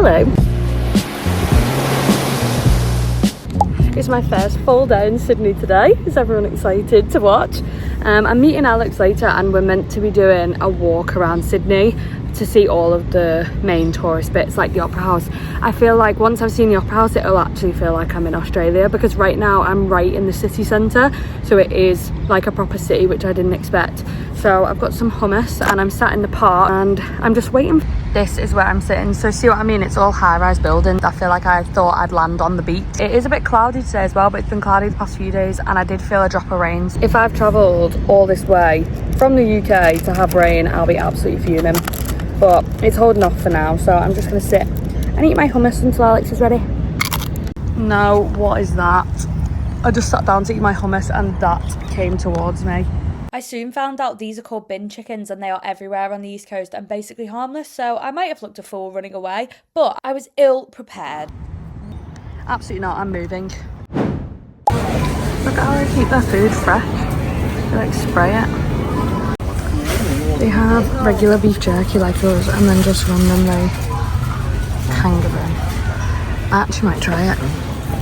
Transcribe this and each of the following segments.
Hello. It's my first full day in Sydney today. Is everyone excited to watch? I'm meeting Alex later and we're meant to be doing a walk around Sydney to see all of the main tourist bits like the Opera House. I feel like once I've seen the Opera House it'll actually feel like I'm in Australia, because right now I'm right in the city centre, so it is like a proper city, which I didn't expect. So I've got some hummus and I'm sat in the park and I'm just waiting. This is where I'm sitting, so see what I mean? It's all high-rise buildings. I feel like I thought I'd land on the beach. It is a bit cloudy today as well, but it's been cloudy the past few days and I did feel a drop of rain. If I've travelled all this way from the UK to have rain, I'll be absolutely fuming. But it's holding off for now, so I'm just going to sit and eat my hummus until Alex is ready. No, what is that? I just sat down to eat my hummus and that came towards me. I soon found out these are called bin chickens and they are everywhere on the East Coast and basically harmless, so I might have looked a fool running away, but I was ill prepared. Absolutely not, I'm moving. Look at how they keep their food fresh. They like spray it. They have regular beef jerky like us and then just randomly kangaroo. I actually might try it.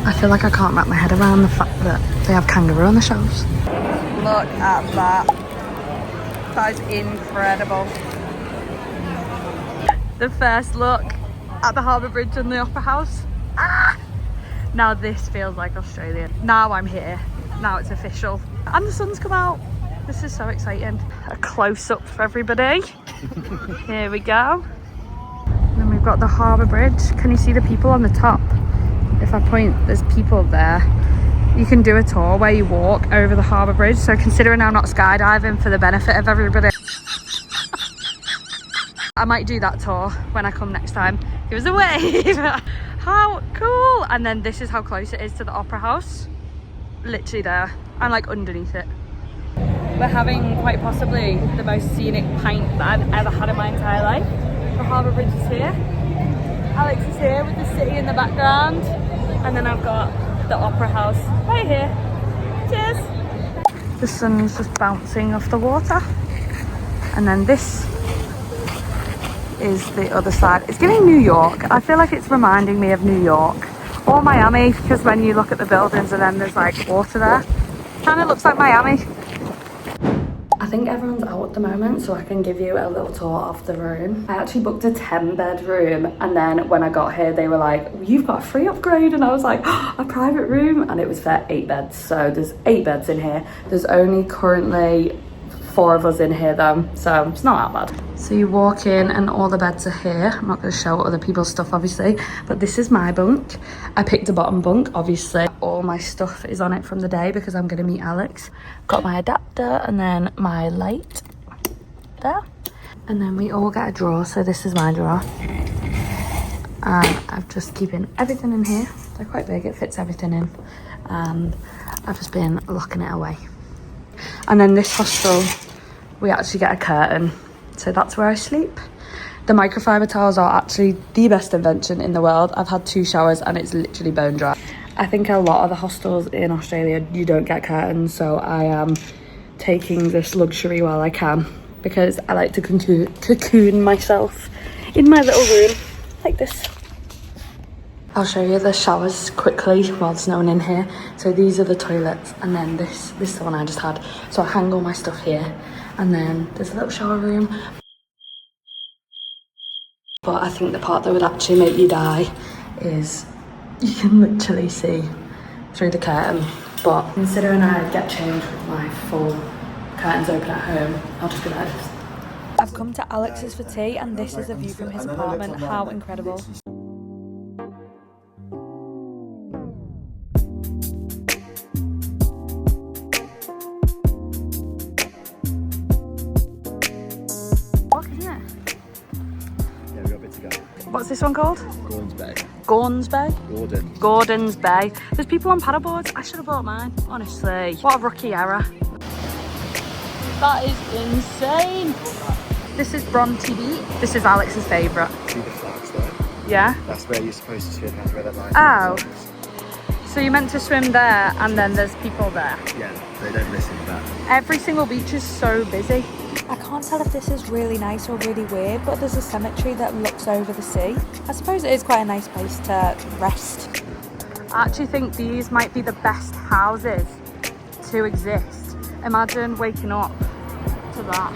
I feel like I can't wrap my head around the fact that they have kangaroo on the shelves. Look at that. That is incredible. The first look at the Harbour Bridge and the Opera House. Ah! Now this feels like Australia. Now I'm here. Now it's official. And the sun's come out. This is so exciting. A close-up for everybody. Here we go. And then we've got the Harbour Bridge. Can you see the people on the top? If I point, there's people there. You can do a tour where you walk over the Harbour Bridge. So considering I'm not skydiving, for the benefit of everybody, I might do that tour when I come next time. Give us a wave. How cool. And then this is how close it is to the Opera House. Literally there. I'm like underneath it. We're having quite possibly the most scenic pint that I've ever had in my entire life. The Harbour Bridge is here. Alex is here with the city in the background. And then I've got the Opera House right here. Cheers! The sun's just bouncing off the water. And then this is the other side. It's giving New York. I feel like it's reminding me of New York. Or Miami, because when you look at the buildings and then there's like water there. Kind of looks like Miami. I think everyone's out at the moment, so I can give you a little tour of the room. I actually booked a 10-bed room, and then when I got here they were like, you've got a free upgrade, and I was like, oh, a private room, and it was for 8 beds. So there's 8 beds in here. There's only currently 4 of us in here though, so it's not that bad. So you walk in and all the beds are here. I'm not going to show other people's stuff obviously, but this is my bunk. I picked a bottom bunk, obviously. All my stuff is on it from the day because I'm going to meet Alex. Got my adapter and then my light there. And then we all get a drawer, so this is my drawer. And I'm just keeping everything in here. They're quite big, it fits everything in. And I've just been locking it away. And then this hostel, we actually get a curtain, so that's where I sleep. The microfiber towels are actually the best invention in the world. I've had 2 showers and it's literally bone dry. I think a lot of the hostels in Australia, you don't get curtains, so I am taking this luxury while I can, because I like to cocoon myself in my little room like this. I'll show you the showers quickly while there's no one in here. So these are the toilets, and then this is the one I just had. So I hang all my stuff here, and then there's a little shower room. But I think the part that would actually make you die is you can literally see through the curtain. But considering I get changed with my full curtains open at home, I'll just be like this. I've come to Alex's for tea and this is a view from his apartment. How incredible. What's this one called? Gordon's Bay. Gordon's Bay? Gordon. Gordon's Bay. There's people on paddleboards. I should have bought mine, honestly. What a rookie error. That is insane. This is Bronte Beach. This is Alex's favourite. See the flags though? Yeah? That's where you're supposed to swim, that's where that line Oh. is. So you're meant to swim there and then there's people there? Yeah, they don't listen to that. Every single beach is so busy. I can't tell if this is really nice or really weird, but there's a cemetery that looks over the sea. I suppose it is quite a nice place to rest. I actually think these might be the best houses to exist. Imagine waking up to that.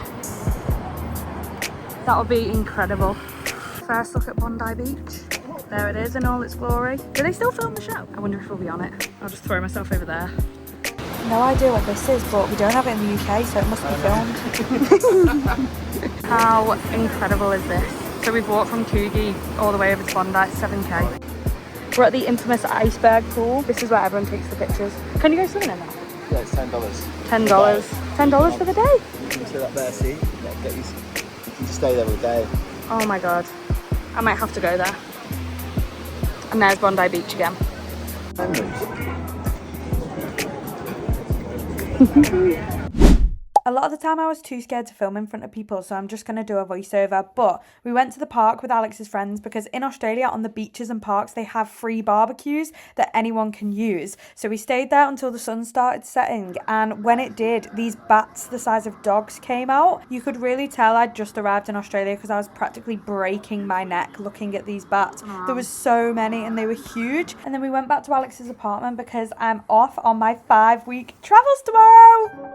That would be incredible. First look at Bondi Beach. There it is in all its glory. Do they still film the show? I wonder if we'll be on it. I'll just throw myself over there. No idea what this is, but we don't have it in the UK, so it must be filmed. How incredible is this? So we've walked from Coogee all the way over to Bondi, it's 7k. We're at the infamous iceberg pool. This is where everyone takes the pictures. Can you go swimming in there? Yeah, it's $10. $10. $10 for the day? You can sit up there, see? You can just stay there all day. Oh my god. I might have to go there. And there's Bondi Beach again. A lot of the time I was too scared to film in front of people, so I'm just going to do a voiceover. But we went to the park with Alex's friends because in Australia on the beaches and parks they have free barbecues that anyone can use. So we stayed there until the sun started setting, and when it did, these bats the size of dogs came out. You could really tell I'd just arrived in Australia because I was practically breaking my neck looking at these bats. There was so many and they were huge. And then we went back to Alex's apartment because I'm off on my 5-week travels tomorrow.